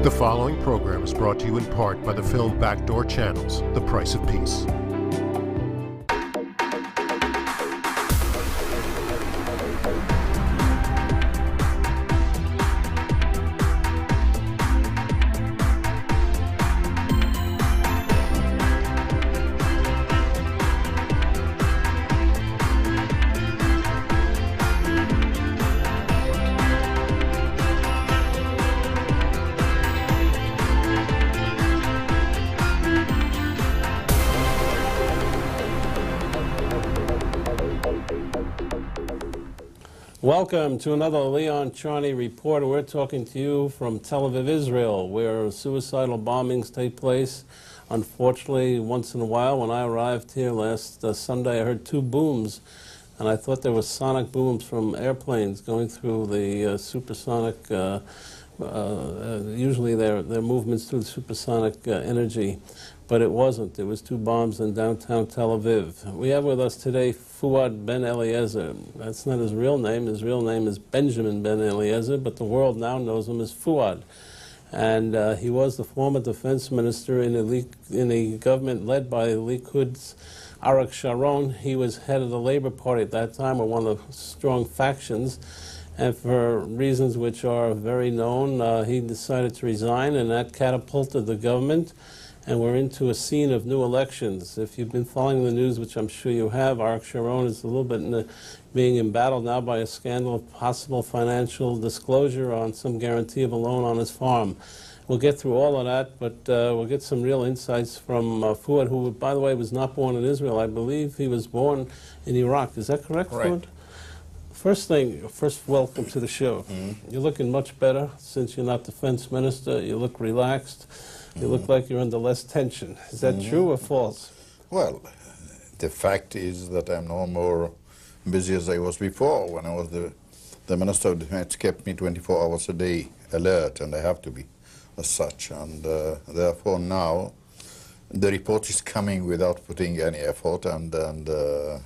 The following program is brought to you in part by the film Backdoor Channels, The Price of Peace. Welcome to another Leon Charney report. We're talking to you from Tel Aviv, Israel, where suicidal bombings take place. Unfortunately, once in a while, when I arrived here last Sunday, I heard two booms, and I thought there were sonic booms from airplanes going through the supersonic, usually their movements through the supersonic energy, but it wasn't. It was two bombs in downtown Tel Aviv. We have with us today Ben-Eleazar. That's not his real name. His real name is Binyamin Ben-Eleazar, but the world now knows him as Fuad. And he was the former defense minister in a government led by Likud's Ariel Sharon. He was head of the Labor Party at that time, or one of the strong factions. And for reasons which are very known, he decided to resign, and that catapulted the government. And we're into a scene of new elections. If you've been following the news, which I'm sure you have, Ariel Sharon is a little bit being embattled now by a scandal of possible financial disclosure on some guarantee of a loan on his farm. We'll get through all of that, but we'll get some real insights from Fuad, who, by the way, was not born in Israel. I believe he was born in Iraq. Is that correct, Fuad? First, welcome to the show. You're looking much better since you're not defense minister. You look relaxed. You look like you're under less tension. Is that true or false? Well, the fact is that I'm no more busy as I was before. When I was the Minister of Defense, kept me 24 hours a day alert, and I have to be as such. And therefore now the report is coming without putting any effort, and I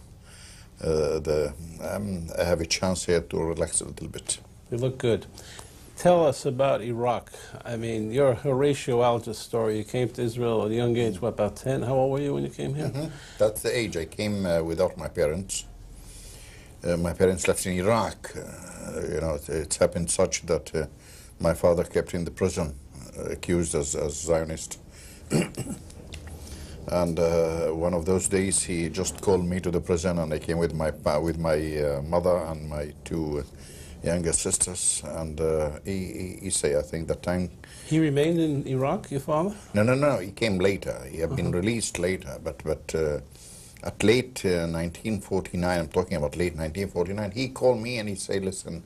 have a chance here to relax a little bit. You look good. Tell us about Iraq. I mean, your Horatio story. You came to Israel at a young age, what, about 10? How old were you when you came here? That's the age. I came without my parents. My parents left in Iraq. You know, it's happened such that my father kept in the prison, accused as Zionist. And one of those days, he just called me to the prison, and I came with my mother and my two younger sisters, and he say, I think that time... He remained in Iraq, your father? No, he came later. He had been released later, but at late 1949, I'm talking about late 1949, he called me and he said, listen,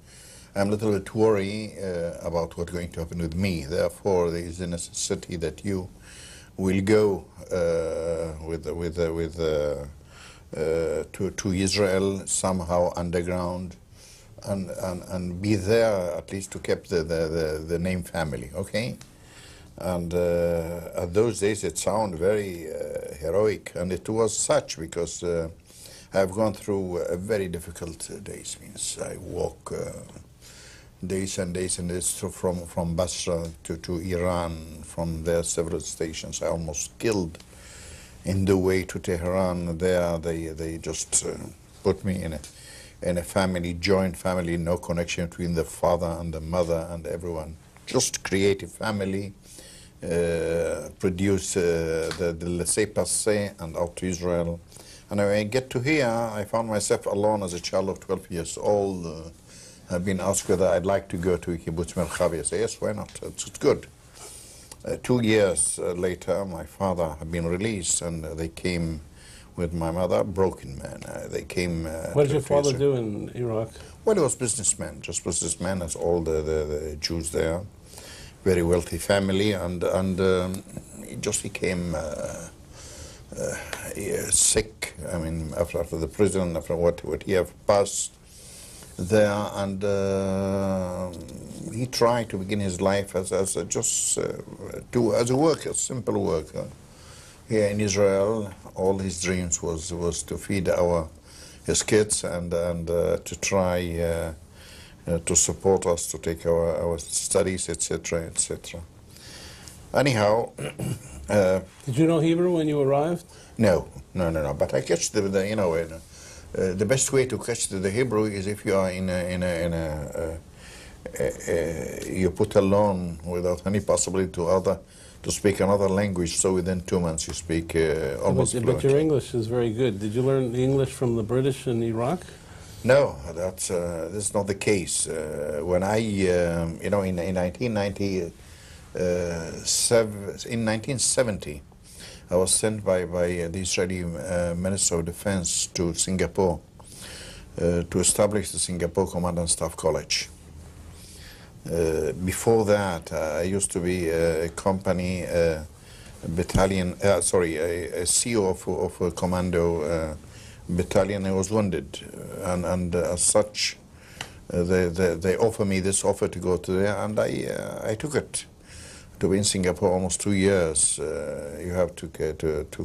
I'm a little bit worried about what's going to happen with me. Therefore, there is a necessity that you will go to Israel somehow underground, and be there at least to keep the name family, okay? And at those days it sounded very heroic, and it was such, because I've gone through very difficult days. Means I walk days and days and days from Basra to Iran, from there several stations. I almost killed in the way to Tehran. There they just put me in a family, joint family, no connection between the father and the mother and everyone. Just create a family, produce the laissez-passer, and out to Israel. And when I get to here, I found myself alone as a child of 12 years old. I've been asked whether I'd like to go to Kibbutz Merchavi. I say, yes, why not? It's good. 2 years later, my father had been released, and they came with my mother, broken man. They came... what did your father do in Iraq? Well, he was businessman, just businessman, as all the Jews there. Very wealthy family, and he just became sick. I mean, after the prison, after what he have passed there, and he tried to begin his life as a worker, simple worker. Here in Israel, all his dreams was to feed his kids and to try to support us, to take our studies, etc., etc. Anyhow, Did you know Hebrew when you arrived? no. But I catch the best way to catch the Hebrew is if you are you put alone without any possibility to speak another language. So within 2 months you speak almost But fluently. your English is very good. Did you learn English from the British in Iraq? No, that's not the case. When I, in 1990, in 1970, I was sent by the Israeli Minister of Defense to Singapore to establish the Singapore Command and Staff College. Before that, I used to be a company battalion, a CEO of a commando battalion. I was wounded, and as such, they offered me this offer to go to there, and I took it. To be in Singapore almost 2 years, you have to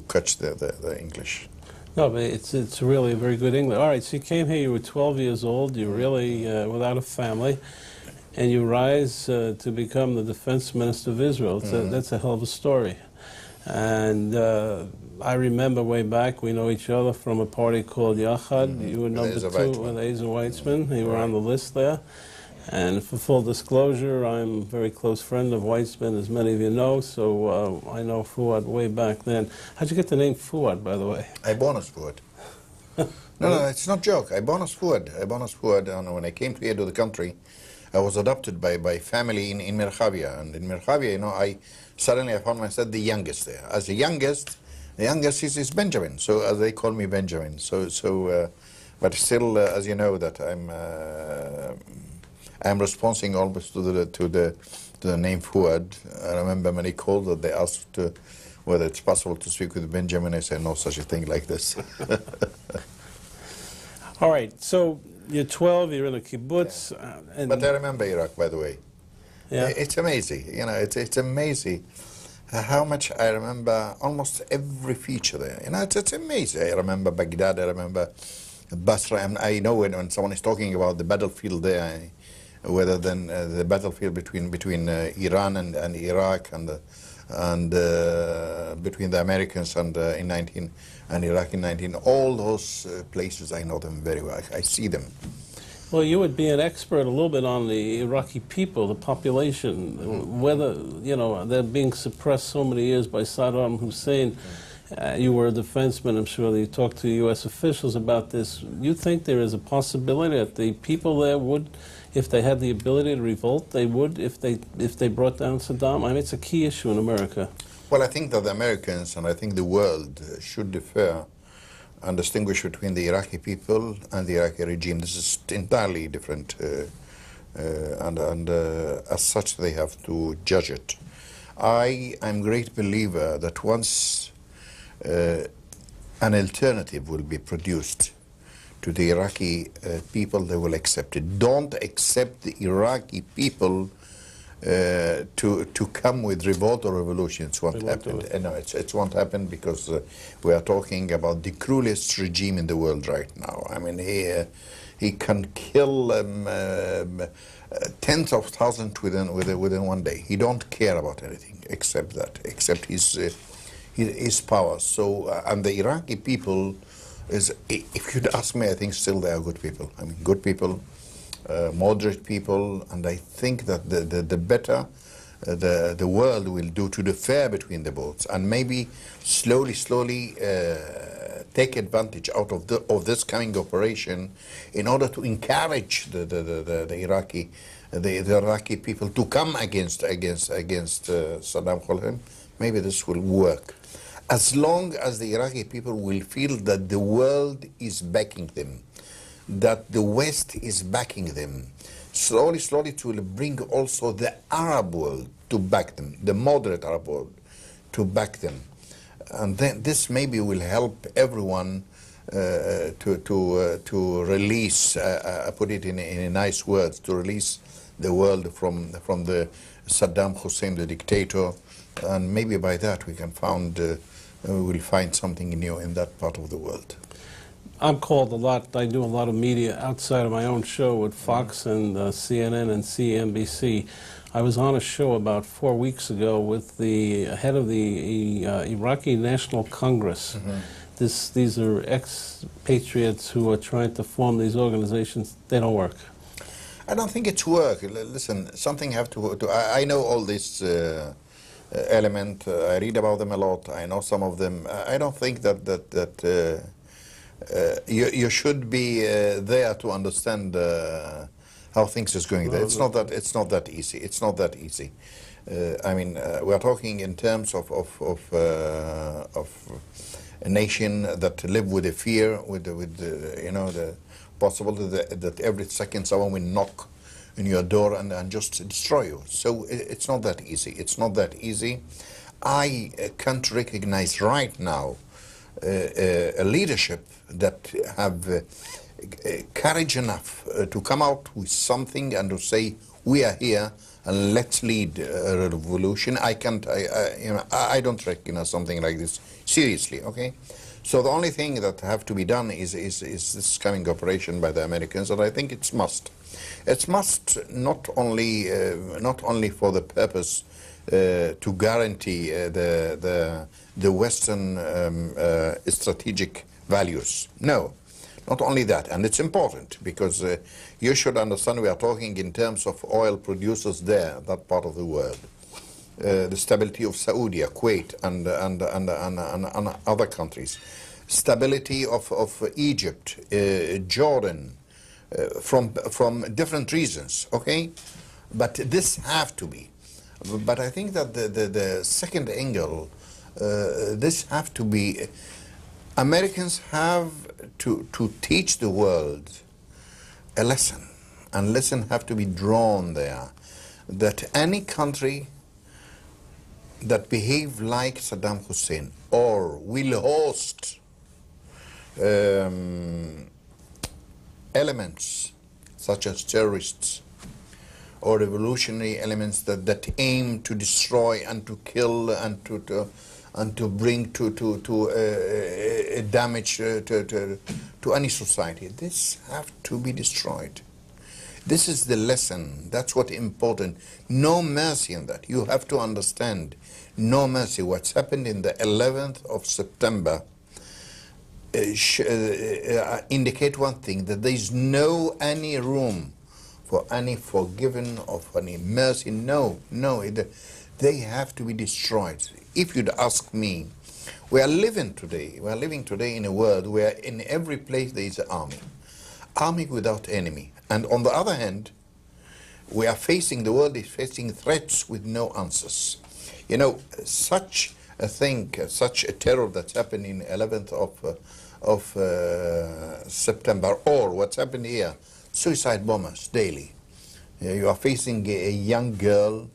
catch the English. No, but it's really very good English. All right, so you came here, you were 12 years old, you're really without a family, and you rise to become the defense minister of Israel. That's a hell of a story. And I remember way back, we know each other from a party called Yachad. You were number 2 with Ezer Weitzman. You were on the list there. And for full disclosure, I'm a very close friend of Weitzman, as many of you know, so I know Fuad way back then. How'd you get the name Fuad, by the way? I bonus Fuad. No, it's not a joke. I bonus Fuad. And when I came here to the country, I was adopted by family in Merchavia. And in Merchavia, I suddenly found myself the youngest there. As the youngest is Benjamin. So they call me Benjamin. But still, as you know, that I'm responding always to the name Fuad. I remember many calls that they asked whether it's possible to speak with Benjamin. I said no such a thing like this. All right, so you're 12, you're in a kibbutz. Yeah. But I remember Iraq, by the way. Yeah. It's amazing. It's amazing how much I remember almost every feature there. It's amazing. I remember Baghdad. I remember Basra. And I know when someone is talking about the battlefield there, whether than the battlefield between Iran and Iraq and between the Americans and Iraq in 19, all those places I know them very well. I see them. Well, you would be an expert a little bit on the Iraqi people, the population, whether, they're being suppressed so many years by Saddam Hussein. You were a defenseman, I'm sure that you talked to U.S. officials about this. You think there is a possibility that the people there would, if they had the ability to revolt, they would if they brought down Saddam? I mean, it's a key issue in America. Well, I think that the Americans and I think the world should differ and distinguish between the Iraqi people and the Iraqi regime. This is entirely different, and as such they have to judge it. I am a great believer that once an alternative will be produced to the Iraqi people, they will accept it. Don't accept the Iraqi people to come with revolt or revolution. It won't happen. No, it won't happen because we are talking about the cruelest regime in the world right now. I mean, he can kill tens of thousands within 1 day. He don't care about anything except his power. So, and the Iraqi people is, if you'd ask me, I think still they are good people. I mean, good people. Moderate people, and I think that the better the world will do to the fair between the both, and maybe slowly take advantage out of this coming operation in order to encourage the Iraqi people to come against Saddam Hussein. Maybe this will work, as long as the Iraqi people will feel that the world is backing them, that the West is backing them. Slowly it will bring also the Arab world to back them, the moderate Arab world to back them. And then this maybe will help everyone to release, put it in nice words, to release the world from the Saddam Hussein, the dictator. And maybe by that we will find something new in that part of the world. I'm called a lot. I do a lot of media outside of my own show with Fox and CNN and CNBC. I was on a show about 4 weeks ago with the head of the Iraqi National Congress. These are expatriates who are trying to form these organizations. They don't work. I don't think it's work. Listen, something have to I know all this element. I read about them a lot. I know some of them. I don't think that you should be there to understand how things is going there. It's not that easy. It's not that easy. I mean, we are talking in terms of a nation that live with the fear, with you know, the possibility that every second someone will knock on your door and just destroy you. So it's not that easy. It's not that easy. I can't recognize right now a leadership that have courage enough to come out with something and to say, we are here and let's lead a revolution. I can't, you know, I don't recognize something like this seriously, okay? So the only thing that have to be done is this coming operation by the Americans, and I think it's must. It's must not only for the purpose to guarantee the Western strategic values. No, not only that, and it's important because you should understand we are talking in terms of oil producers there, that part of the world. The stability of Saudi, Kuwait, and other countries. Stability of Egypt, Jordan, from different reasons, okay? But this have to be. But I think that the second angle, this have to be, Americans have to teach the world a lesson, and lesson have to be drawn there, that any country that behave like Saddam Hussein or will host elements such as terrorists or revolutionary elements that aim to destroy and to kill and to bring to damage to any society. This have to be destroyed. This is the lesson. That's what important. No mercy in that. You have to understand. No mercy. What's happened in the 11th of September indicate one thing, that there is no any room for any forgiven of any mercy. No, they have to be destroyed. If you'd ask me, we are living today in a world where in every place there is an army without enemy. And on the other hand, the world is facing threats with no answers. You know, such a thing, such a terror that's happened in 11th of September, or what's happened here, suicide bombers daily. You are facing a young girl,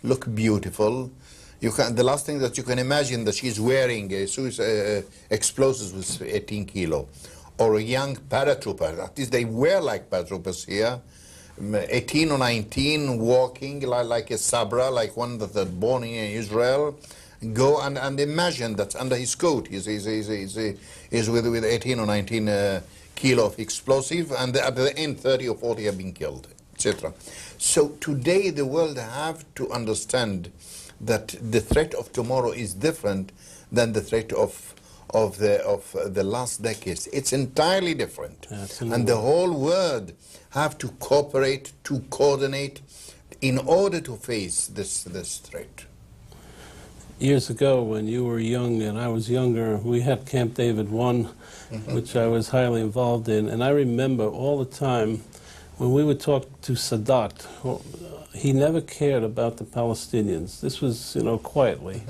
look beautiful. The last thing that you can imagine that she's wearing explosives with 18 kilo. Or a young paratrooper, at least they wear like paratroopers here, 18 or 19, walking like a sabra, like one that's born in Israel. Go and imagine that under his coat he's with 18 or 19 kilo of explosive, and at the end 30 or 40 have been killed, etc. So today the world have to understand that the threat of tomorrow is different than the threat of the last decades. It's entirely different. Absolutely. And the whole world have to cooperate, to coordinate in order to face this threat. Years ago, when you were young and I was younger, we had Camp David I, which I was highly involved in, and I remember all the time when we would talk to Sadat, he never cared about the Palestinians. This was, you know, quietly.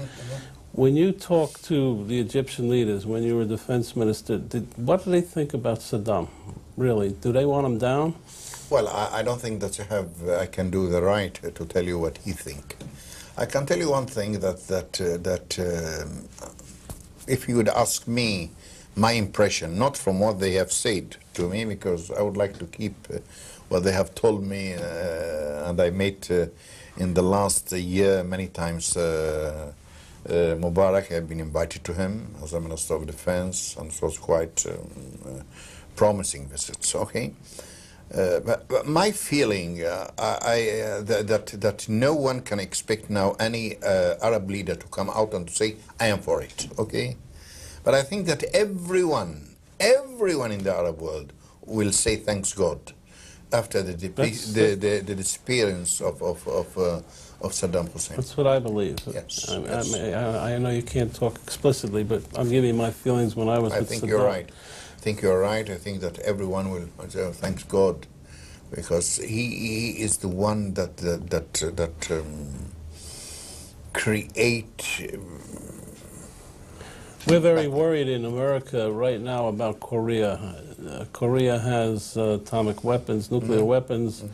When you talk to the Egyptian leaders, when you were defense minister, what do they think about Saddam? Really, do they want him down? Well, I don't think that I can do the right to tell you what he think. I can tell you one thing, that if you would ask me my impression, not from what they have said to me, because I would like to keep what they have told me, and I met in the last year many times Mubarak. I've been invited to him as a Minister of Defense, and it was quite promising visits, okay? But my feeling, that no one can expect now any Arab leader to come out and to say, I am for it, okay? But I think that everyone in the Arab world will say thanks God after the disappearance of Saddam Hussein. That's what I believe. Yes, I know you can't talk explicitly, but I'm giving you my feelings when I was with Saddam. I think you're right. I think you're right. I think that everyone will say, thanks God, because he is the one that create. We're very worried in America right now about Korea. Korea has atomic weapons, nuclear weapons.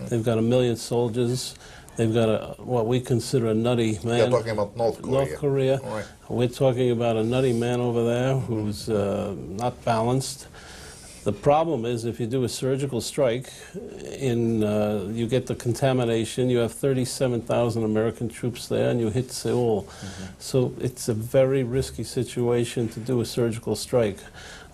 They've got 1 million soldiers. They've got what we consider a nutty man. You're talking about North Korea. North Korea. Right. We're talking about a nutty man over there who's not balanced. The problem is if you do a surgical strike, you get the contamination. You have 37,000 American troops there, and you hit Seoul. So it's a very risky situation to do a surgical strike.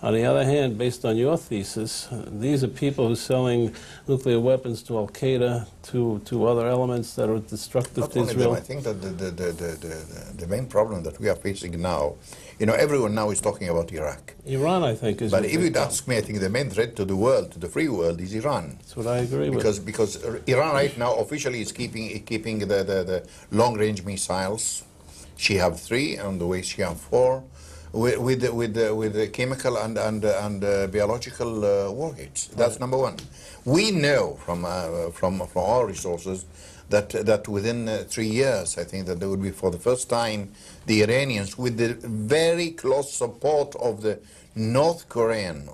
On the other hand, based on your thesis, these are people who are selling nuclear weapons to Al-Qaeda, to other elements that are destructive to Israel. I think that the main problem that we are facing now, everyone now is talking about Iraq. Iran, I think, is. But if you'd ask me, I think the main threat to the world, to the free world, is Iran. That's what I agree with. Because Iran right now officially is keeping the long-range missiles. She have 3, on the way she have 4. With the chemical and biological warheads. That's number one. We know from our resources that within 3 years, I think that there would be for the first time the Iranians, with the very close support of the North Korean,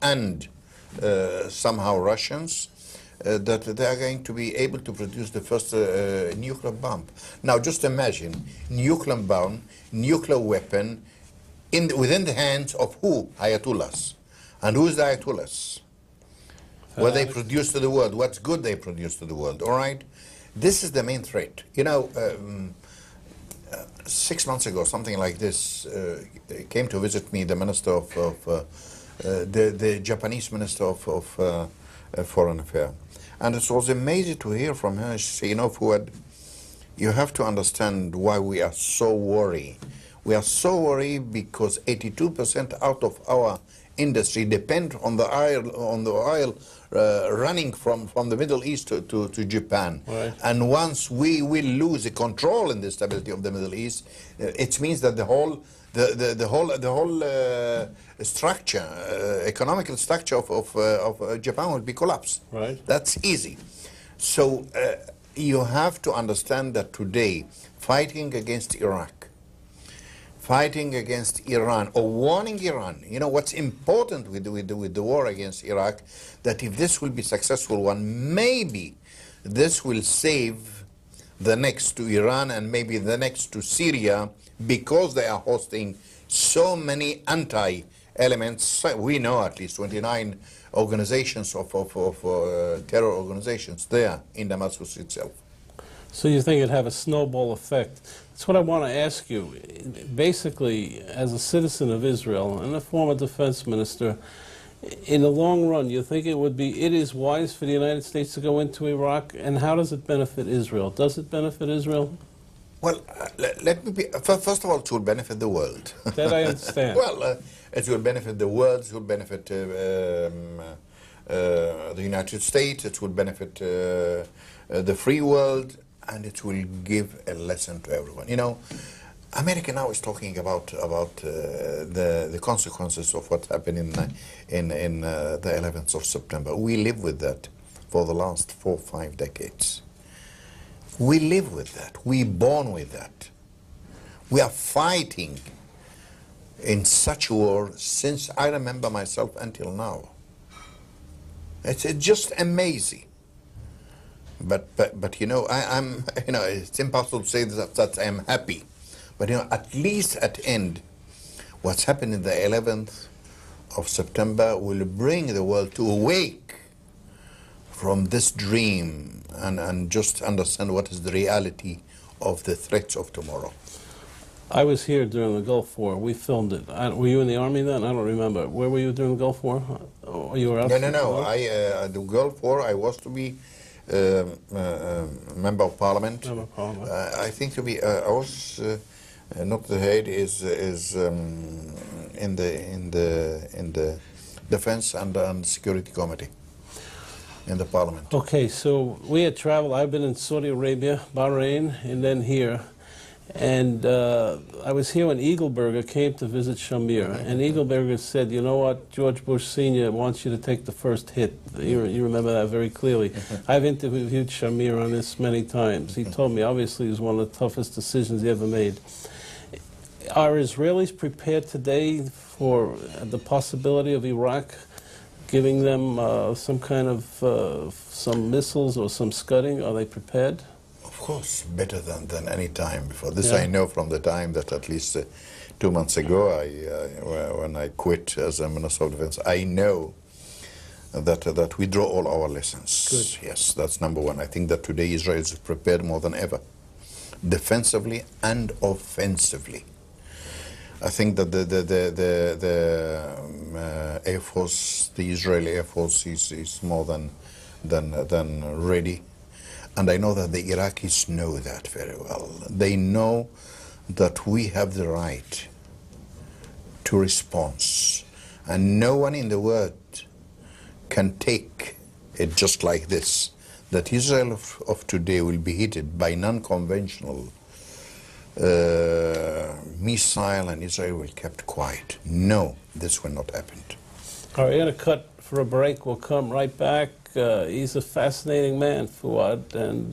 and somehow Russians, that they are going to be able to produce the first nuclear bomb. Now, just imagine nuclear bomb, nuclear weapon. Within the hands of who? Ayatollahs. And who's the Ayatollahs? What they produce to the world, what's good they produce to the world, all right? This is the main threat. 6 months ago, something like this, came to visit me the minister of the Japanese minister of Foreign Affairs. And it was amazing to hear from her. She said, Fuad, you have to understand why we are so worried. We are so worried because 82% out of our industry depend on the oil running from the Middle East to Japan. Right. And once we will lose the control in the stability of the Middle East, it means that the whole structure, economical structure of Japan will be collapsed. Right. That's easy. So you have to understand that today, fighting against Iraq, fighting against Iran, or warning Iran. What's important with the war against Iraq, that if this will be successful one, maybe this will save the next to Iran and maybe the next to Syria, because they are hosting so many anti-elements. We know at least 29 organizations of terror organizations there in Damascus itself. So you think it'd have a snowball effect? That's what I want to ask you. Basically, as a citizen of Israel and a former defense minister, in the long run, you think it is wise for the United States to go into Iraq? And how does it benefit Israel? Does it benefit Israel? Well, let me be, first of all, it will benefit the world. That I understand. Well, it will benefit the world, it will benefit the United States, it will benefit the free world, and it will give a lesson to everyone. America now is talking about the consequences of what happened in the 11th of September. We live with that for the last 4 or 5 decades. We live with that. We're born with that. We are fighting in such a war since I remember myself until now. It's just amazing. But I'm it's impossible to say that I'm happy. But at least at the end, what's happened in the 11th of September will bring the world to awake from this dream and just understand what is the reality of the threats of tomorrow. I was here during the Gulf War. We filmed it. Were you in the Army then? I don't remember. Where were you during the Gulf War? Oh, you were out? No. The Gulf War, I was to be member of Parliament. Member of Parliament. I think to be, I was not the head, is in the Defense and Security Committee in the Parliament. Okay, so we had traveled. I've been in Saudi Arabia, Bahrain, and then here. And I was here when Eagleberger came to visit Shamir, and Eagleberger said, you know what, George Bush Sr. wants you to take the first hit. You remember that very clearly. I've interviewed Shamir on this many times. He told me, obviously, it was one of the toughest decisions he ever made. Are Israelis prepared today for the possibility of Iraq giving them some kind of, some missiles or some scudding? Are they prepared? Of course, better than any time before. This I know from the time that at least 2 months ago, when I quit as a Minister of Defense, I know that we draw all our lessons. Good. Yes, that's number one. I think that today Israel is prepared more than ever, defensively and offensively. I think that the Air Force, the Israeli Air Force, is more than ready. And I know that the Iraqis know that very well. They know that we have the right to response. And no one in the world can take it just like this, that Israel of today will be hit by non-conventional missile and Israel will kept quiet. No, this will not happen. All right, we're going to cut for a break. We'll come right back. He's a fascinating man, Fuad, and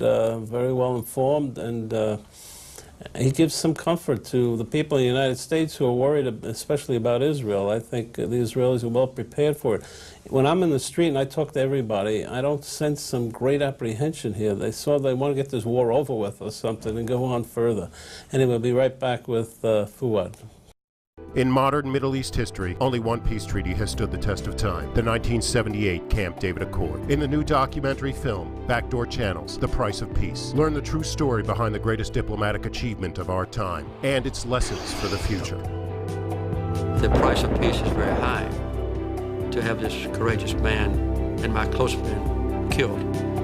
very well informed, and he gives some comfort to the people in the United States who are worried, especially about Israel. I think the Israelis are well prepared for it. When I'm in the street and I talk to everybody, I don't sense some great apprehension here. They want to get this war over with or something and go on further. Anyway, we'll be right back with Fuad. In modern Middle East history, only one peace treaty has stood the test of time, the 1978 Camp David Accord. In the new documentary film, Backdoor Channels, The Price of Peace, learn the true story behind the greatest diplomatic achievement of our time and its lessons for the future. The price of peace is very high. To have this courageous man and my close friend killed.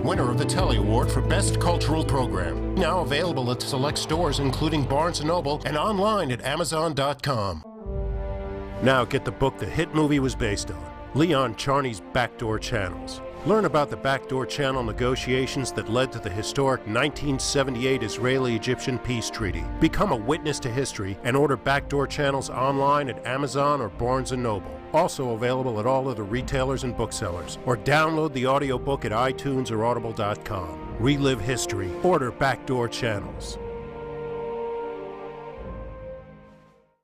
Winner of the Telly Award for Best Cultural Program. Now available at select stores including Barnes & Noble and online at Amazon.com. Now get the book the hit movie was based on, Leon Charney's Backdoor Channels. Learn about the Backdoor Channel negotiations that led to the historic 1978 Israeli-Egyptian peace treaty. Become a witness to history and order Backdoor Channels online at Amazon or Barnes & Noble. Also available at all other retailers and booksellers. Or download the audiobook at iTunes or Audible.com. Relive history. Order Backdoor Channels.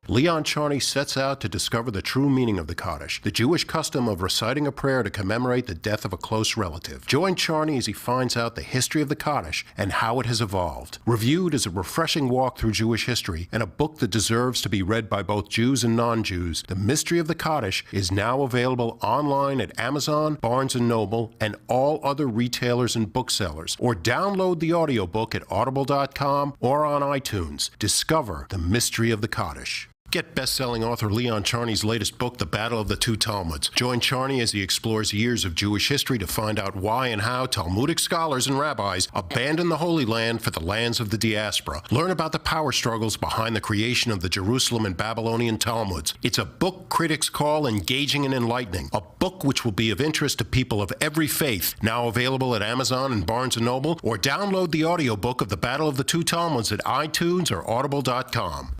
Leon Charney sets out to discover the true meaning of the Kaddish, the Jewish custom of reciting a prayer to commemorate the death of a close relative. Join Charney as he finds out the history of the Kaddish and how it has evolved. Reviewed as a refreshing walk through Jewish history and a book that deserves to be read by both Jews and non-Jews, The Mystery of the Kaddish is now available online at Amazon, Barnes & Noble, and all other retailers and booksellers. Or download the audiobook at Audible.com or on iTunes. Discover the mystery of the Kaddish. Get best-selling author Leon Charney's latest book, The Battle of the Two Talmuds. Join Charney as he explores years of Jewish history to find out why and how Talmudic scholars and rabbis abandoned the Holy Land for the lands of the diaspora. Learn about the power struggles behind the creation of the Jerusalem and Babylonian Talmuds. It's a book critics call engaging and enlightening. A book which will be of interest to people of every faith. Now available at Amazon and Barnes & Noble, or download the audiobook of The Battle of the Two Talmuds at iTunes or Audible.com.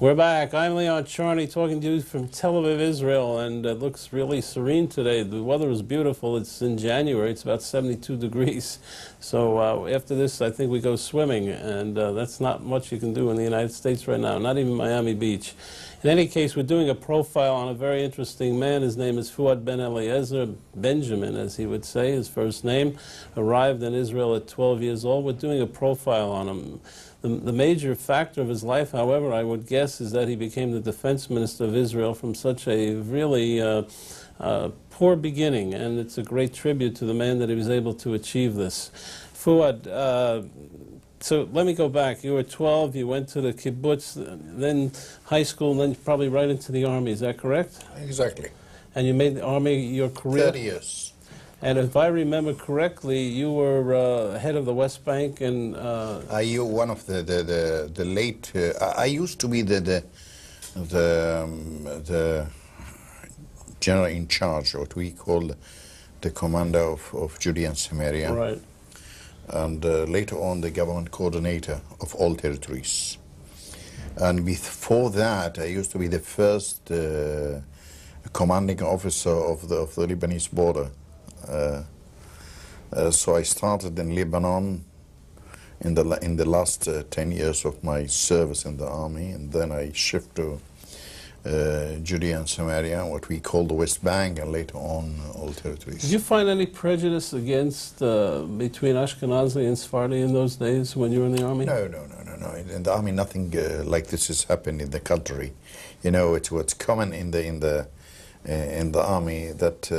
We're back. I'm Leon Charney talking to you from Tel Aviv, Israel, and it looks really serene today. The weather is beautiful. It's in January. It's about 72 degrees. So after this, I think we go swimming, and that's not much you can do in the United States right now, not even Miami Beach. In any case, we're doing a profile on a very interesting man. His name is Fuad Ben-Eleazar, Benjamin, as he would say, his first name. Arrived in Israel at 12 years old. We're doing a profile on him. The major factor of his life, however, I would guess, is that he became the defense minister of Israel from such a really poor beginning, and it's a great tribute to the man that he was able to achieve this. Fuad, So let me go back. You were 12, you went to the kibbutz, then high school, and then probably right into the army. Is that correct? Exactly. And you made the army your career? 30 years. And if I remember correctly, you were head of the West Bank and... You one of the late... I used to be the general in charge, what we call the commander of Judea and Samaria. Right. And later on the government coordinator of all territories. And before that, I used to be the first commanding officer of the Lebanese border. So I started in Lebanon in the last 10 years of my service in the army, and then I shifted to Judea and Samaria, what we call the West Bank, and later on all territories. Did you find any prejudice against between Ashkenazi and Sephardi in those days when you were in the army? No. In the army, nothing like this has happened in the country. You know, it's what's common in the army that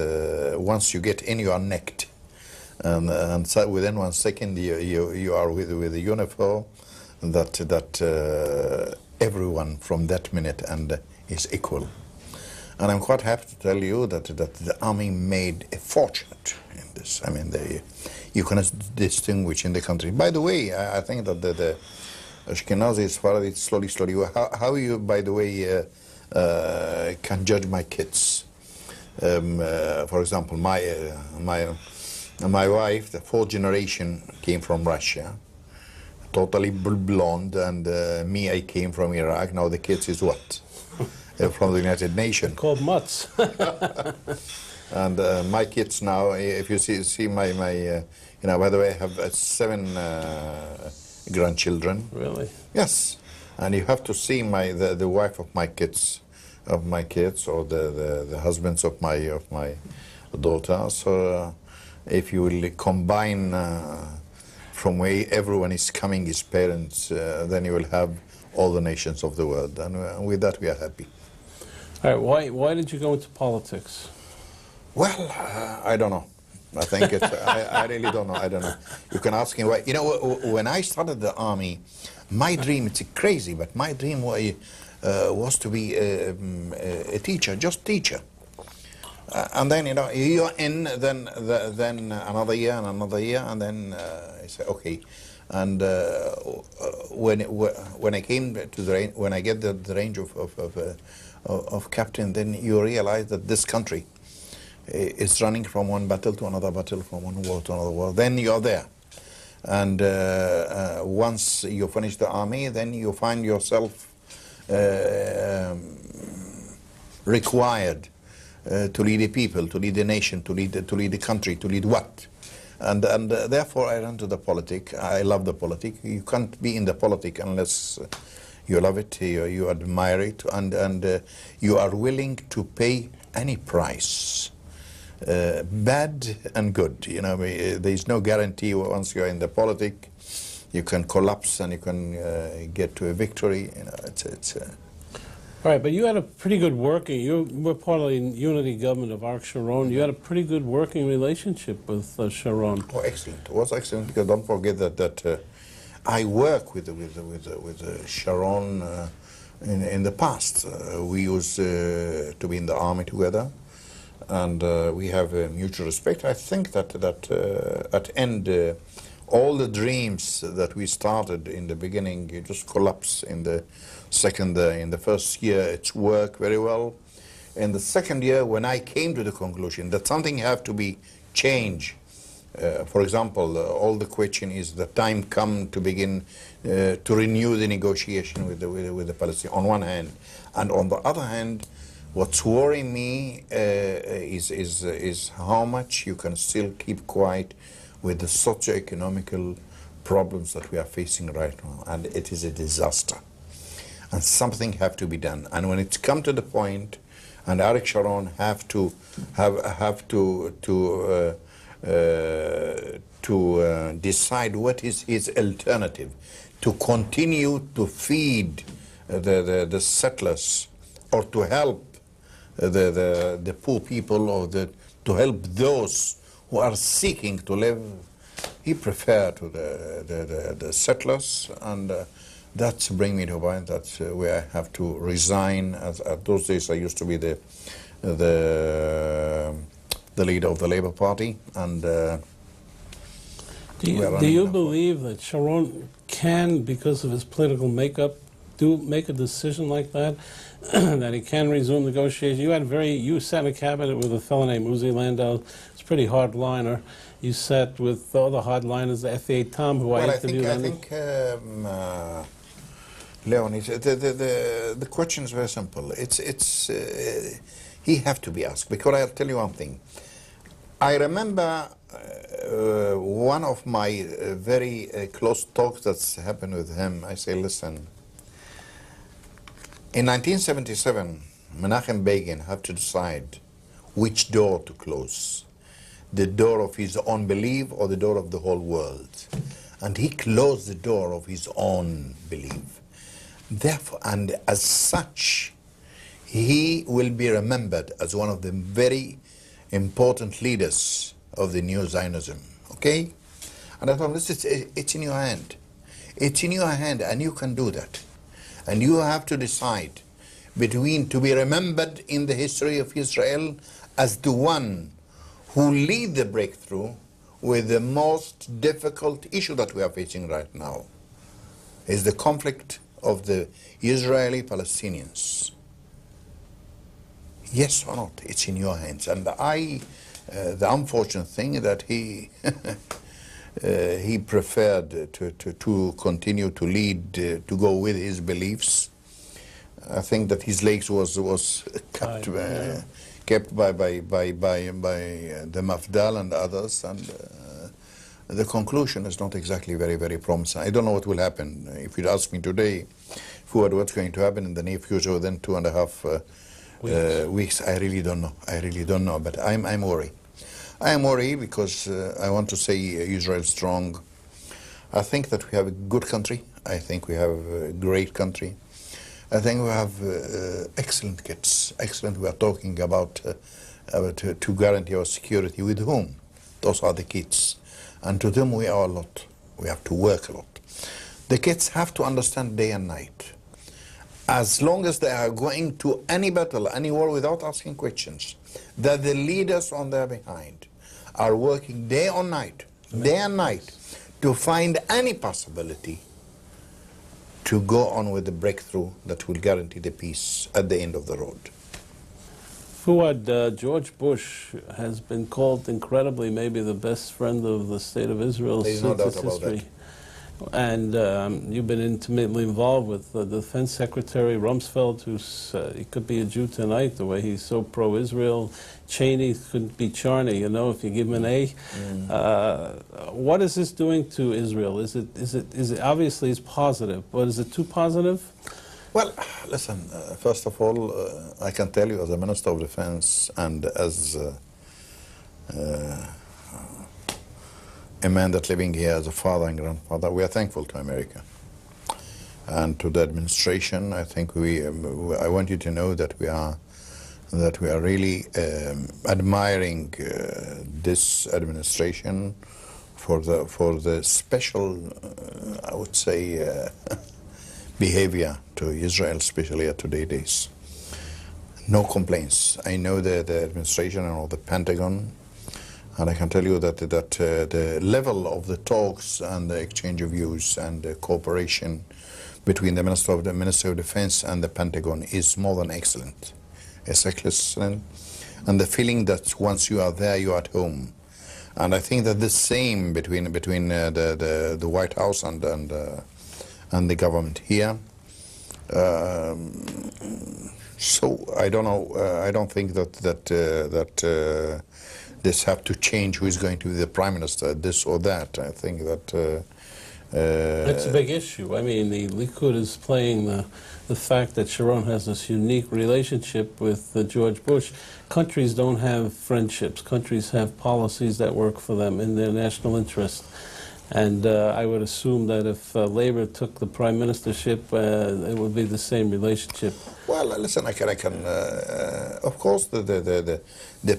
once you get in, you are necked, and so within 1 second you are with a uniform that everyone from that minute and is equal. And I'm quite happy to tell you that the army made a fortune in this. I mean, you cannot distinguish in the country. By the way, I think that the Ashkenazi is slowly. How you, by the way, can judge my kids? For example, my wife, the fourth generation, came from Russia, totally blonde, and me, I came from Iraq. Now the kids is what? From the United Nations. Called mutts. And my kids now, if you see my you know, by the way, I have 7 grandchildren. Really? Yes, and you have to see the wife of my kids, or the husbands of my daughter. So if you will combine from where everyone is coming, his parents, then you will have all the nations of the world, and with that we are happy. All right, why did you go into politics? Well, I don't know. I think it's, I really don't know. I don't know. You can ask him why. You know, when I started the army, my dream, it's crazy, but my dream was to be a teacher, just teacher. And then, you know, you're in, then another year and another year, and then I say, okay. And when I came to the range, when I get the range of captain, then you realize that this country is running from one battle to another battle, from one war to another war. Then you're there. And once you finish the army, then you find yourself required to lead the people, to lead the nation, to lead the country, to lead what? And therefore I ran to the politic. I love the politic. You can't be in the politic unless you love it, you admire it, and you are willing to pay any price, bad and good. You know, there is no guarantee once you are in the politic. You can collapse and you can get to a victory. You know, it's All right, but you had a pretty good working, you were part of the unity government of Ariel Sharon. You had a pretty good working relationship with Sharon. Oh, excellent. It was excellent, because don't forget that I worked with Sharon in the past. We used to be in the army together, and we have mutual respect. I think that at end, all the dreams that we started in the beginning, you just collapse in the second. In the first year, it's worked very well. In the second year, when I came to the conclusion that something have to be changed, for example, all the question is the time come to begin to renew the negotiation with the Palestinians on one hand, and on the other hand, what's worrying me is how much you can still keep quiet with the socio-economical problems that we are facing right now, and it is a disaster. And something have to be done. And when it's come to the point, and Ariel Sharon have to decide what is his alternative, to continue to feed the settlers, or to help the poor people, or to help those who are seeking to live he preferred to the settlers, and that's bring me to a point that where I have to resign. As at those days, I used to be the leader of the Labour Party, and do you believe that Sharon can, because of his political makeup, make a decision like that, that he can resume negotiations? You sat in a cabinet with a fellow named Uzi Landau. It's a pretty hardliner. You sat with all the hardliners, the F.A. Tom, who I interviewed. I think Leon, the question is very simple. He have to be asked, because I'll tell you one thing. I remember one of my very close talks that's happened with him. I say, listen, in 1977, Menachem Begin had to decide which door to close, the door of his own belief or the door of the whole world. And he closed the door of his own belief. Therefore, and as such, he will be remembered as one of the very important leaders of the new Zionism, okay? And I told him, listen, it's in your hand. It's in your hand, and you can do that. And you have to decide between to be remembered in the history of Israel as the one who lead the breakthrough with the most difficult issue that we are facing right now, is the conflict of the Israeli Palestinians. Yes or not, it's in your hands. And the unfortunate thing that he he preferred to continue to lead, to go with his beliefs. I think that his legs was kept by the Mafdal and others, and the conclusion is not exactly very promising. I don't know what will happen. If you'd ask me today, Fuad, what's going to happen in the near future within 2.5 weeks, I really don't know. I really don't know, but I'm worried. I am worried because I want to say Israel strong. I think that we have a good country. I think we have a great country. I think we have excellent kids. Excellent. We are talking about to guarantee our security with whom? Those are the kids. And to them we owe a lot. We have to work a lot. The kids have to understand day and night. As long as they are going to any battle, any war without asking questions, that the leaders on their behind are working day and night, to find any possibility to go on with the breakthrough that will guarantee the peace at the end of the road. Fuad, George Bush has been called incredibly maybe the best friend of the state of Israel There's since no doubt its about history. that. And you've been intimately involved with the Defense Secretary Rumsfeld, who's he could be a Jew tonight, the way he's so pro-Israel. Cheney could be Charney, you know, if you give him an A. What is this doing to Israel? Is it obviously it's positive, but is it too positive? Well, listen, first of all, I can tell you as a Minister of Defense and as a man that's living here as a father and grandfather, we are thankful to America and to the administration. I think I want you to know that we are really admiring this administration for the special, I would say, behavior to Israel, especially at today's days. No complaints. I know the administration and all the Pentagon. And I can tell you that the level of the talks and the exchange of views and the cooperation between the Minister of Defense and the Pentagon is more than excellent. It's excellent. And the feeling that once you are there, you are at home. And I think that the same between the White House and the government here. So I don't know. I don't think that this have to change who is going to be the prime minister, this or that. I think that it's a big issue. I mean, the Likud is playing the fact that Sharon has this unique relationship with George Bush. Countries don't have friendships. Countries have policies that work for them in their national interest. And I would assume that if Labour took the prime ministership, it would be the same relationship. Well, listen, of course, the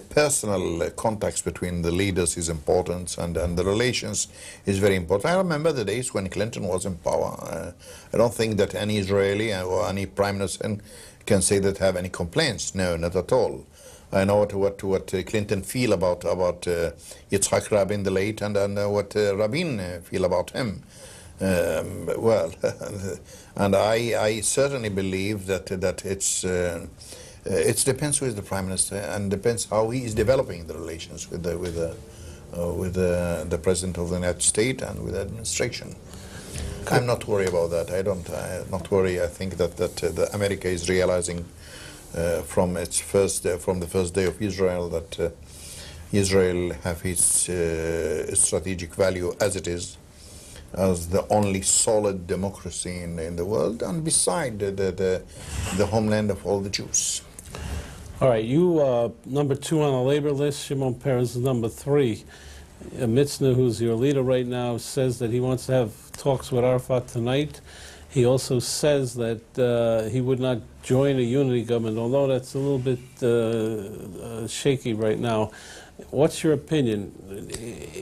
personal contacts between the leaders is important, and the relations is very important. I remember the days when Clinton was in power. I don't think that any Israeli or any prime minister can say that have any complaints. No, not at all. I know what Clinton feel about Yitzhak Rabin the late, and what Rabin feel about him. Well, and I certainly believe that it depends who is the prime minister, and depends how he is developing the relations with the president of the United States and with the administration. I'm not worried about that. I'm not worried. I think that America is realizing from the first day of Israel that Israel have its strategic value as it is, as the only solid democracy in the world, and beside the homeland of all the Jews. All right, you number 2 on the labor list. Shimon Peres is number 3. Mitzner, who's your leader right now, says that he wants to have talks with Arafat tonight. He also says that he would not join a unity government, although that's a little bit shaky right now. What's your opinion?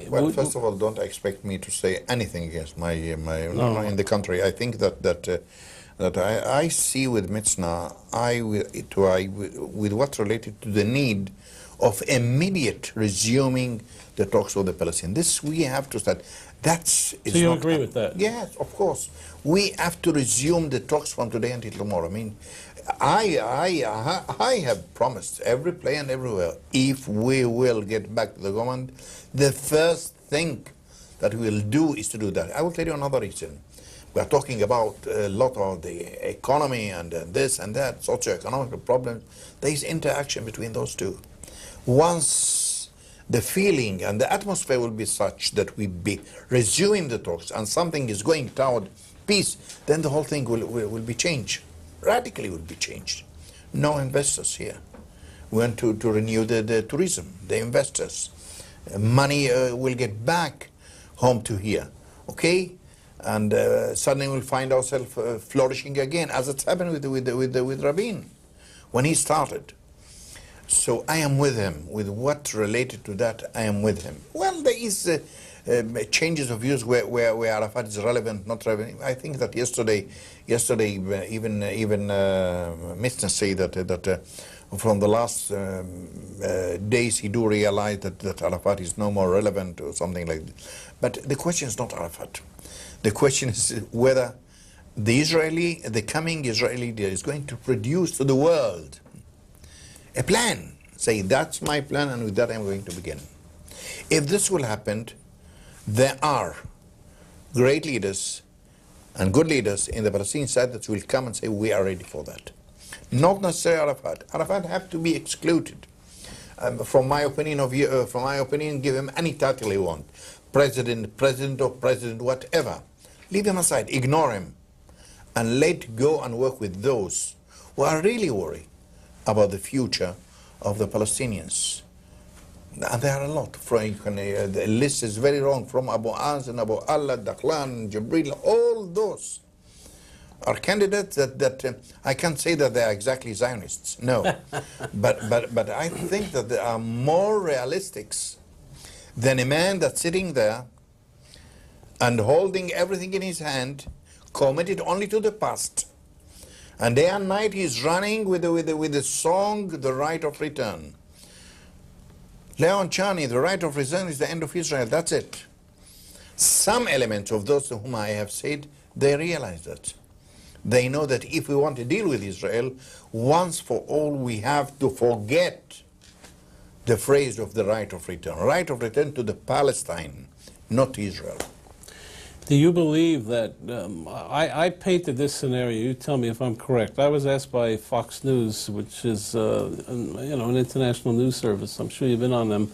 Well, first of all, don't expect me to say anything against no. in the country. I think that I see with Mitzna, with what's related to the need of immediate resuming the talks with the Palestinians. This we have to start. So you agree with that? Yes, of course. We have to resume the talks from today until tomorrow. I mean, I have promised every place and everywhere, if we will get back to the government, the first thing that we will do is to do that. I will tell you another reason. We are talking about a lot of the economy and this and that, socio-economic problems. There is interaction between those two. Once the feeling and the atmosphere will be such that we be resuming the talks and something is going toward peace, then the whole thing will be changed. Radically will be changed. No investors here. We want to renew the tourism, the investors. Money will get back home to here, okay? And suddenly we'll find ourselves flourishing again, as it's happened with Rabin when he started. So I am with him. With what related to that, I am with him. Well, there is changes of views where Arafat is relevant, not relevant. I think that yesterday even Mr. say that from the last days he do realize that Arafat is no more relevant or something like that. But the question is not Arafat. The question is whether the coming Israeli leader is going to produce to the world a plan. Say, that's my plan, and with that I'm going to begin. If this will happen, there are great leaders and good leaders in the Palestinian side that will come and say, we are ready for that. Not necessarily Arafat. Arafat have to be excluded. From my opinion, give him any title he want. President, whatever. Leave him aside, ignore him, and let go and work with those who are really worried about the future of the Palestinians. And there are a lot. The list is very long, from Abu Az and Abu Allah, Dakhlan, Jibril, all those are candidates that I can't say that they are exactly Zionists, no. but I think that they are more realistic than a man that's sitting there and holding everything in his hand, committed only to the past. And day and night he's running with the song, The Right of Return. Leon Charney, The Right of Return is the end of Israel, that's it. Some elements of those to whom I have said, they realize that. They know that if we want to deal with Israel, once for all we have to forget the phrase of the right of return. Right of return to the Palestine, not to Israel. Do you believe that, I painted this scenario, you tell me if I'm correct. I was asked by Fox News, which is an international news service, I'm sure you've been on them,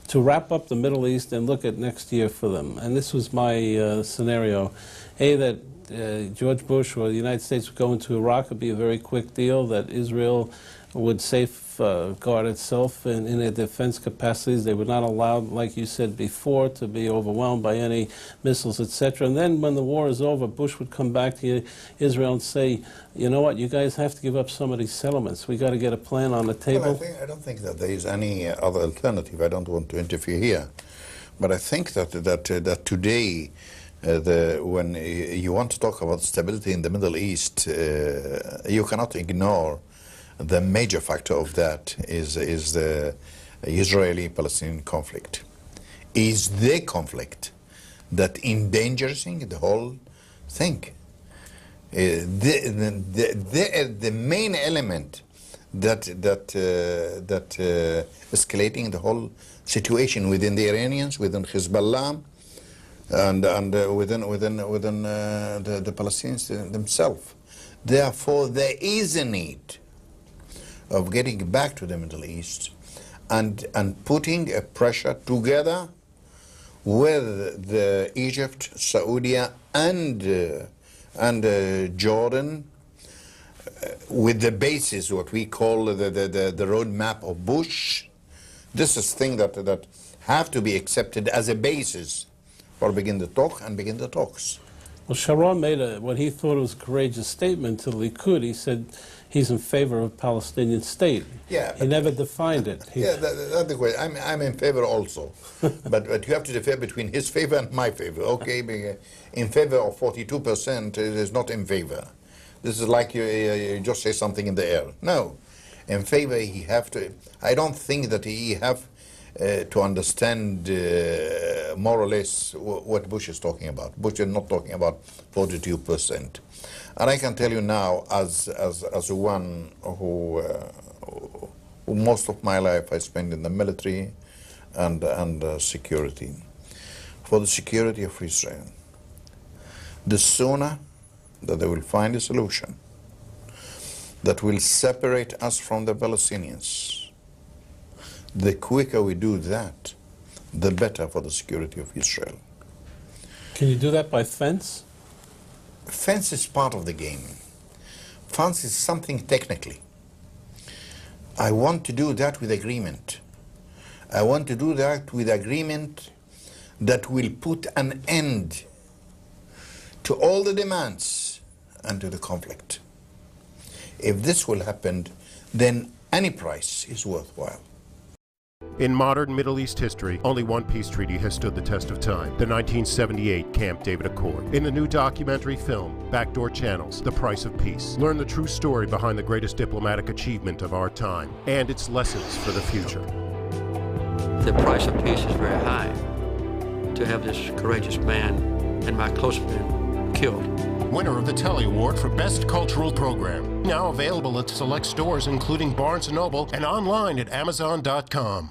to wrap up the Middle East and look at next year for them. And this was my scenario. A, that George Bush or the United States would go into Iraq, would be a very quick deal, that Israel would safe safeguard itself in their defense capacities. They were not allowed, like you said before, to be overwhelmed by any missiles, etc. And then when the war is over, Bush would come back to Israel and say, you know what, you guys have to give up some of these settlements. We got to get a plan on the table. Well, I don't think that there is any other alternative. I don't want to interfere here. But I think that today, when you want to talk about stability in the Middle East, you cannot ignore the major factor of that is the Israeli-Palestinian conflict. Is the conflict that endangering the whole thing. The main element that escalating the whole situation within the Iranians, within Hezbollah, and within the Palestinians themselves. Therefore, there is a need of getting back to the Middle East and putting a pressure together with the Egypt, Saudi, and Jordan, with the basis, what we call the roadmap of Bush. This is thing that have to be accepted as a basis for begin the talk and begin the talks. Well, Sharon made what he thought was a courageous statement to Likud. He said he's in favor of a Palestinian state. Yeah, he never defined it. Yeah, that's the question. I'm in favor also, but you have to differ between his favor and my favor. Okay, in favor of 42% is not in favor. This is like you just say something in the air. No, in favor he have to. I don't think that he have to understand more or less what Bush is talking about. Bush is not talking about 42%. And I can tell you now, as one who most of my life I spent in the military and security, for the security of Israel, the sooner that they will find a solution that will separate us from the Palestinians, the quicker we do that, the better for the security of Israel. Can you do that by fence? Fence is part of the game. Fence is something technically. I want to do that with agreement. I want to do that with agreement that will put an end to all the demands and to the conflict. If this will happen, then any price is worthwhile. In modern Middle East history, only one peace treaty has stood the test of time, the 1978 Camp David Accord. In the new documentary film, Backdoor Channels, The Price of Peace, learn the true story behind the greatest diplomatic achievement of our time and its lessons for the future. The price of peace is very high to have this courageous man and my close friend killed. Winner of the Telly Award for Best Cultural Program. Now available at select stores including Barnes & Noble and online at Amazon.com.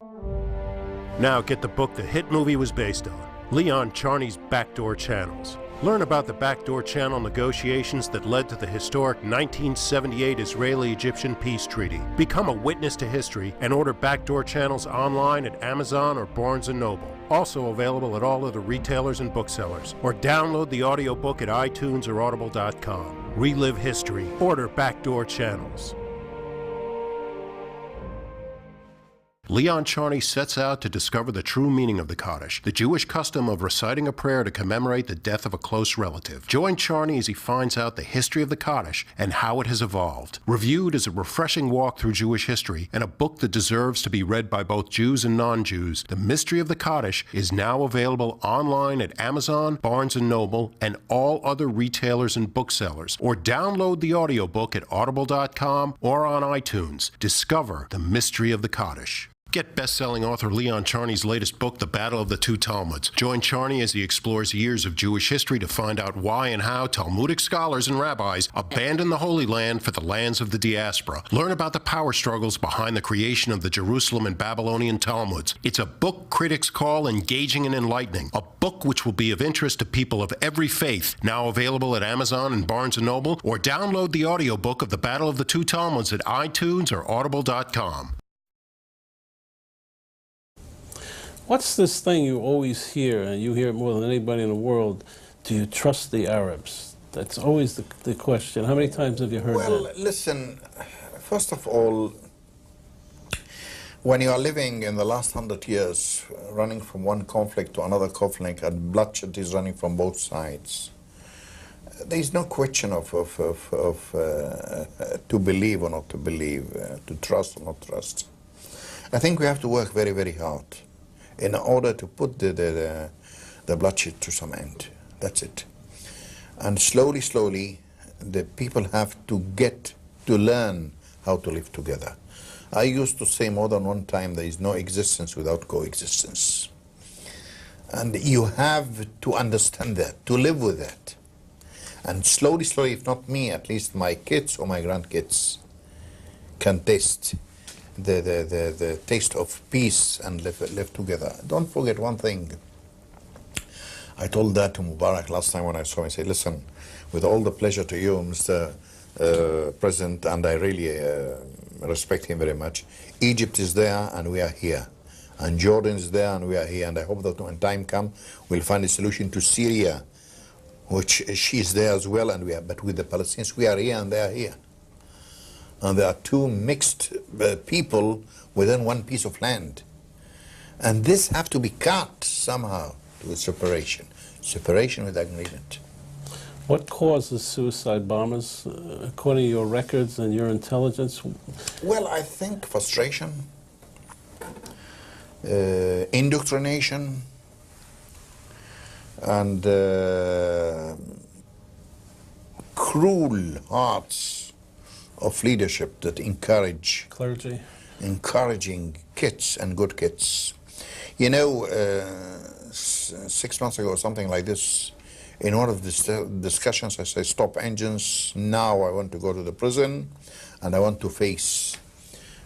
Now get the book the hit movie was based on, Leon Charney's Backdoor Channels. Learn about the Backdoor Channel negotiations that led to the historic 1978 Israeli-Egyptian peace treaty. Become a witness to history and order Backdoor Channels online at Amazon or Barnes & Noble. Also available at all other retailers and booksellers. Or download the audiobook at iTunes or Audible.com. Relive history. Order Backdoor Channels. Leon Charney sets out to discover the true meaning of the Kaddish, the Jewish custom of reciting a prayer to commemorate the death of a close relative. Join Charney as he finds out the history of the Kaddish and how it has evolved. Reviewed as a refreshing walk through Jewish history and a book that deserves to be read by both Jews and non-Jews, The Mystery of the Kaddish is now available online at Amazon, Barnes & Noble, and all other retailers and booksellers. Or download the audiobook at Audible.com or on iTunes. Discover the mystery of the Kaddish. Get best-selling author Leon Charney's latest book, The Battle of the Two Talmuds. Join Charney as he explores years of Jewish history to find out why and how Talmudic scholars and rabbis abandoned the Holy Land for the lands of the diaspora. Learn about the power struggles behind the creation of the Jerusalem and Babylonian Talmuds. It's a book critics call engaging and enlightening. A book which will be of interest to people of every faith. Now available at Amazon and Barnes & Noble, or download the audiobook of The Battle of the Two Talmuds at iTunes or Audible.com. What's this thing you always hear, and you hear it more than anybody in the world, do you trust the Arabs? That's always the question. How many times have you heard that? Well, listen, first of all, When you are living in the last 100 years, running from one conflict to another conflict, and bloodshed is running from both sides, there is no question of to believe or not to believe, to trust or not trust. I think we have to work very, very hard in order to put the bloodshed to some end. That's it. And slowly, slowly, the people have to get to learn how to live together. I used to say more than one time, there is no existence without coexistence. And you have to understand that, to live with that. And slowly, slowly, if not me, at least my kids or my grandkids can taste the taste of peace and live together. Don't forget one thing. I told that to Mubarak last time when I saw him. I said, listen, with all the pleasure to you, Mr. President, and I really respect him very much, Egypt is there and we are here. And Jordan is there and we are here. And I hope that when time comes, we'll find a solution to Syria, which she is there as well, and we are, but with the Palestinians, we are here and they are here. And there are two mixed people within one piece of land. And this have to be cut somehow to a separation. Separation with agreement. What causes suicide bombers, according to your records and your intelligence? Well, I think frustration, indoctrination, and cruel hearts of leadership that encourage Clergy. encouraging kids and good kids. You know, 6 months ago or something like this, in one of the discussions I say, stop engines, now I want to go to the prison and I want to face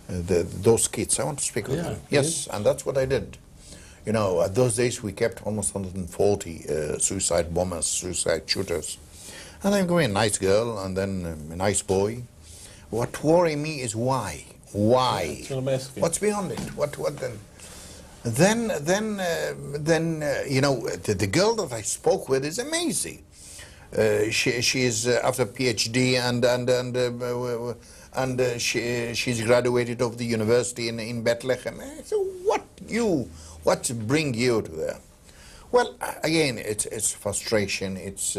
those kids. I want to speak with them. Yes, and that's what I did. You know, at those days we kept almost 140 suicide bombers, suicide shooters. And I'm going, a nice girl and then a nice boy. What worries me is why? Why? That's what I'm asking. What's beyond it? What then? Then you know, the girl that I spoke with is amazing. She's after PhD and she's graduated of the university in Bethlehem. So what bring you to there? Well, again, it's frustration. It's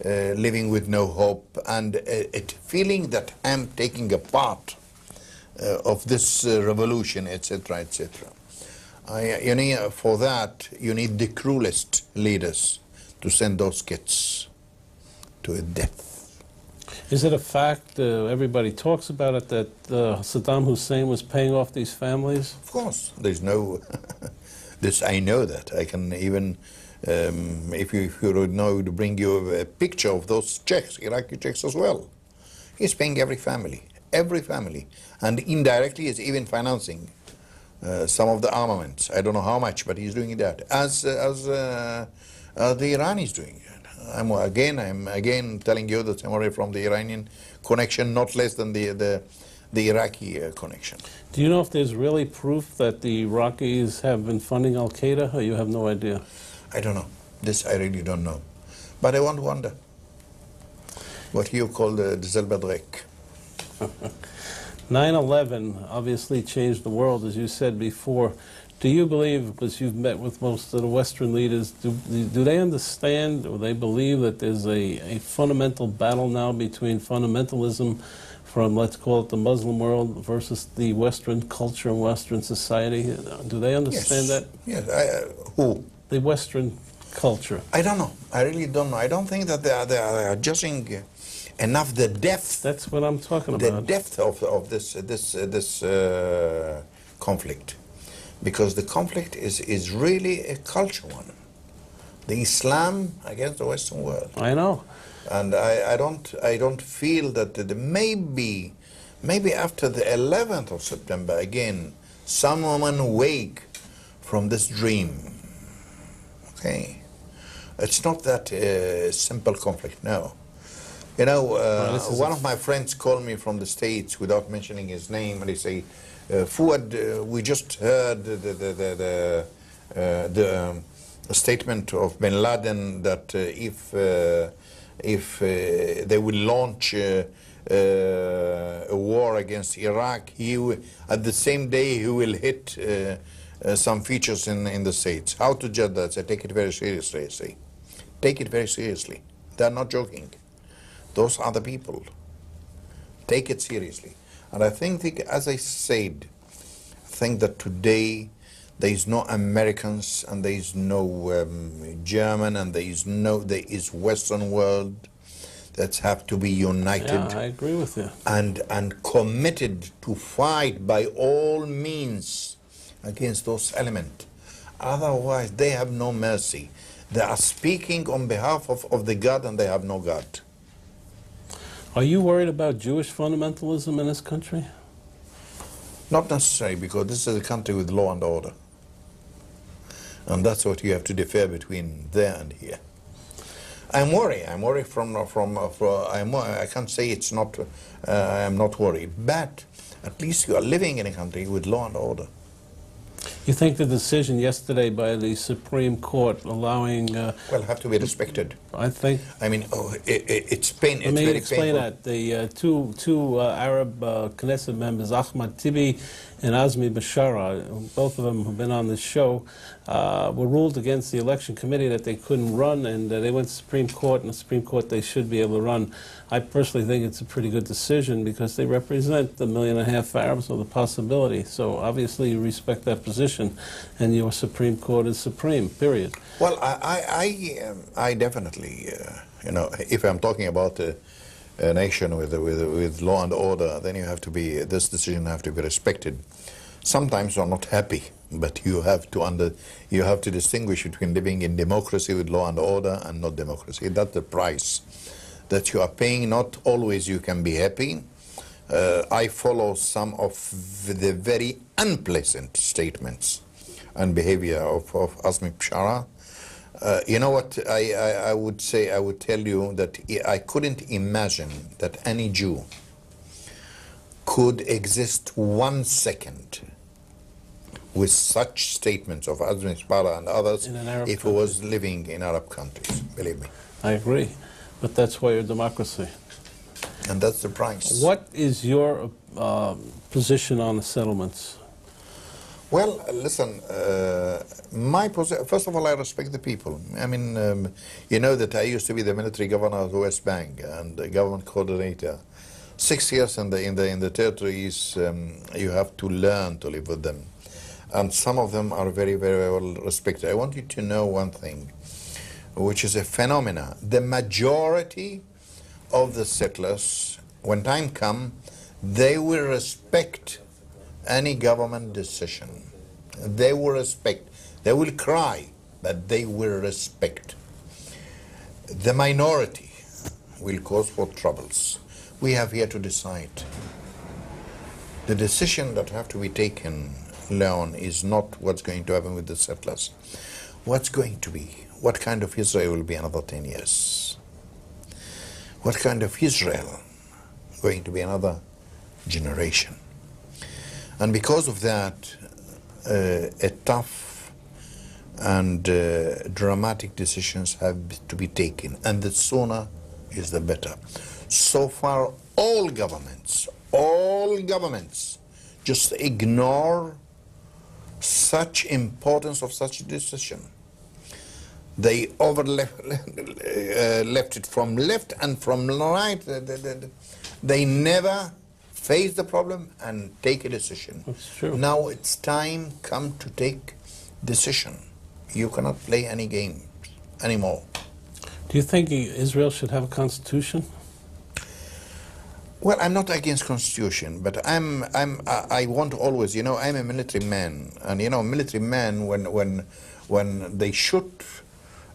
living with no hope, and feeling that I'm taking a part of this revolution, etc., etc. You need, for that, you need the cruelest leaders to send those kids to a death. Is it a fact, everybody talks about it, that Saddam Hussein was paying off these families? Of course, there's no... this, I know that. I can even, if you would know, to bring you a picture of those checks, Iraqi checks as well. He's paying every family, and indirectly is even financing some of the armaments. I don't know how much, but he's doing that, as the Iranians doing it. I'm again telling you that I'm already from the Iranian connection, not less than the Iraqi connection. Do you know if there's really proof that the Iraqis have been funding Al-Qaeda, or you have no idea? I don't know. This I really don't know. But I want to wonder what you call the Zelbadrek. 9/11 obviously changed the world, as you said before. Do you believe, because you've met with most of the Western leaders, do they understand or they believe that there's a fundamental battle now between fundamentalism from, let's call it, the Muslim world versus the Western culture and Western society? Do they understand that? Yes. Who? The Western culture. I don't know. I really don't know. I don't think that they are judging enough the depth. That's what I'm talking about. The depth of this conflict. Because the conflict is really a cultural one. The Islam against the Western world. I know. And I don't feel that maybe after the 11th of September again, someone wake from this dream. Okay, it's not that simple conflict. No, you know, one of my friends called me from the States without mentioning his name, and he say, "Fuad, we just heard the statement of Bin Laden that if they will launch a war against Iraq, at the same day he will hit some features in the States. How to judge that? I take it very seriously, I say. Take it very seriously. They're not joking. Those are the people. Take it seriously. And I think, as I said, I think that today there is no Americans and there is no German and there is Western world that have to be united. Yeah, I agree with you. And committed to fight by all means against those elements. Otherwise, they have no mercy. They are speaking on behalf of the God and they have no God. Are you worried about Jewish fundamentalism in this country? Not necessarily, because this is a country with law and order. And that's what you have to differ between there and here. I'm worried. I'm worried I can't say it's not, I'm not worried. But at least you are living in a country with law and order. You think the decision yesterday by the Supreme Court allowing... well, have to be respected. I think... I mean, it's painful. Let me explain that. The two Arab Knesset members, Ahmad Tibi and Azmi Bashara, both of them have been on this show, were ruled against the election committee that they couldn't run, and they went to the Supreme Court, and the Supreme Court they should be able to run. I personally think it's a pretty good decision because they represent the 1.5 million Arabs with a possibility. So obviously you respect that position, and your Supreme Court is supreme, period. Well, I definitely, you know, if I'm talking about a nation with law and order, then you have to be, this decision have to be respected. Sometimes you're not happy, but you have to distinguish between living in democracy with law and order and not democracy. That's the price that you are paying. Not always you can be happy. I follow some of the very unpleasant statements and behavior of Azmi Bashara. You know what, I would say, I would tell you that I couldn't imagine that any Jew could exist 1 second with such statements of Azmi Bashara and others if he was living in Arab countries, believe me. I agree, but that's why you're a democracy. And that's the price. What is your position on the settlements? Well, listen, my position, first of all, I respect the people. I mean, you know that I used to be the military governor of the West Bank and the government coordinator. 6 years in the territories, you have to learn to live with them. And some of them are very, very well respected. I want you to know one thing, which is a phenomena. The majority of the settlers, when time comes, they will respect any government decision. They will respect. They will cry, but they will respect. The minority will cause for troubles. We have here to decide. The decision that have to be taken, Leon, is not what's going to happen with the settlers. What's going to be? What kind of Israel will be another 10 years? What kind of Israel going to be another generation? And because of that, a tough and dramatic decisions have to be taken, and the sooner is the better. So far, all governments just ignore such importance of such a decision. They left it from left and from right. They never face the problem and take a decision. That's true. Now it's time come to take decision. You cannot play any game anymore. Do you think Israel should have a constitution? Well, I'm not against constitution, but I want always, you know, I'm a military man, and you know, military men, when they shoot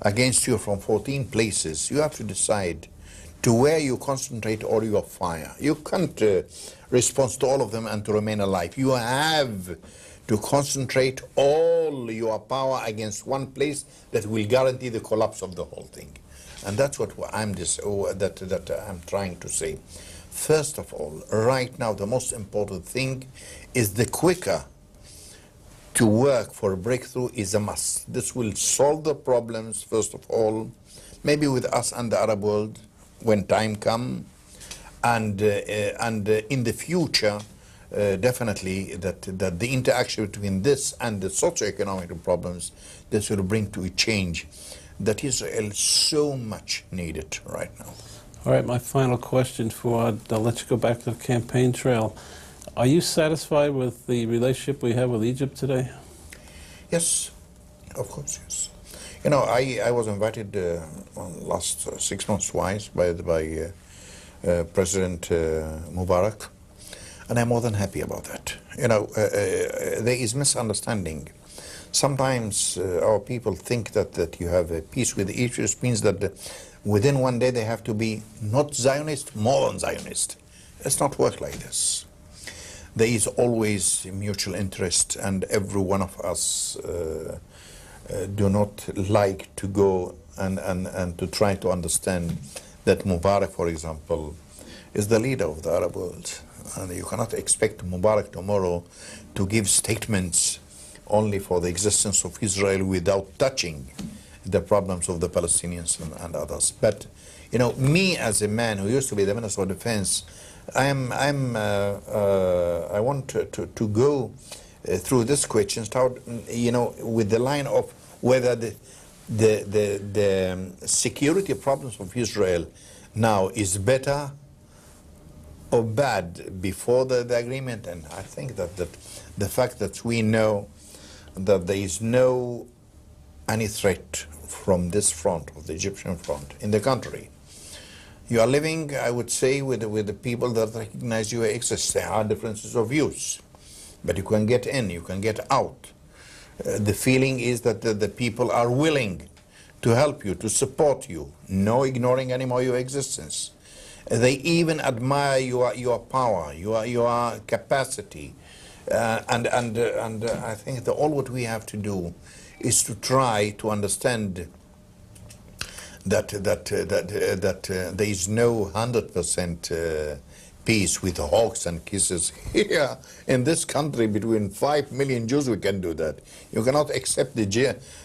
against you from 14 places, you have to decide to where you concentrate all your fire. You can't respond to all of them and to remain alive. You have to concentrate all your power against one place that will guarantee the collapse of the whole thing. And that's what I'm trying to say. First of all, right now, the most important thing is the quicker to work for a breakthrough is a must. This will solve the problems, first of all, maybe with us and the Arab world when time comes, and in the future, definitely that the interaction between this and the socioeconomic problems, this will bring to a change that Israel so much needed right now. All right, my final question, Fuad. I'll let you go back to the campaign trail. Are you satisfied with the relationship we have with Egypt today? Yes, of course, yes. You know, I was invited last 6 months twice by President Mubarak, and I'm more than happy about that. You know, there is misunderstanding. Sometimes our people think that you have a peace with Egypt means that within one day they have to be not Zionist, more than Zionist. It's not work like this. There is always mutual interest, and every one of us do not like to go and to try to understand that Mubarak, for example, is the leader of the Arab world. And you cannot expect Mubarak tomorrow to give statements only for the existence of Israel without touching the problems of the Palestinians and others. But, you know, me as a man who used to be the Minister of Defense, I want to go through this question, start, you know, with the line of whether the security problems of Israel now is better or bad before the agreement. And I think that the fact that we know that there is no any threat from this front, of the Egyptian front, in the country. You are living, I would say, with the people that recognize your existence. There are differences of views, but you can get in, you can get out. The feeling is that the people are willing to help you, to support you, no ignoring anymore your existence. They even admire your power, your capacity, and I think that all what we have to do is to try to understand that there is no 100% peace with hugs and kisses. Here in this country, between 5 million Jews, we can do that. You cannot accept the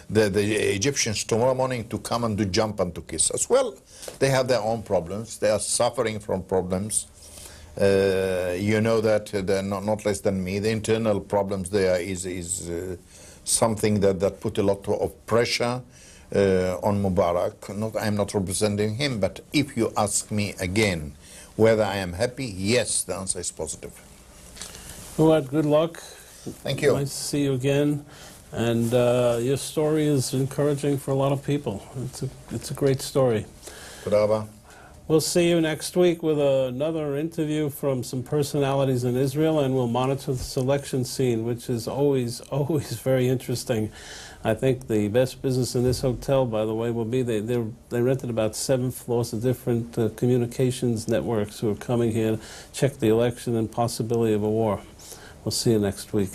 Egyptians tomorrow morning to come and to jump and to kiss us. Well, they have their own problems. They are suffering from problems. You know that they're not less than me. The internal problems there is something that put a lot of pressure on Mubarak. I'm not representing him, but if you ask me again whether I am happy, yes, the answer is positive. Fuad, good luck. Thank you. Nice to see you again. And your story is encouraging for a lot of people. It's a great story. Brava. We'll see you next week with another interview from some personalities in Israel, and we'll monitor the selection scene, which is always very interesting. I think the best business in this hotel, by the way, will be they rented about 7 floors of different communications networks who are coming here to check the election and possibility of a war. We'll see you next week.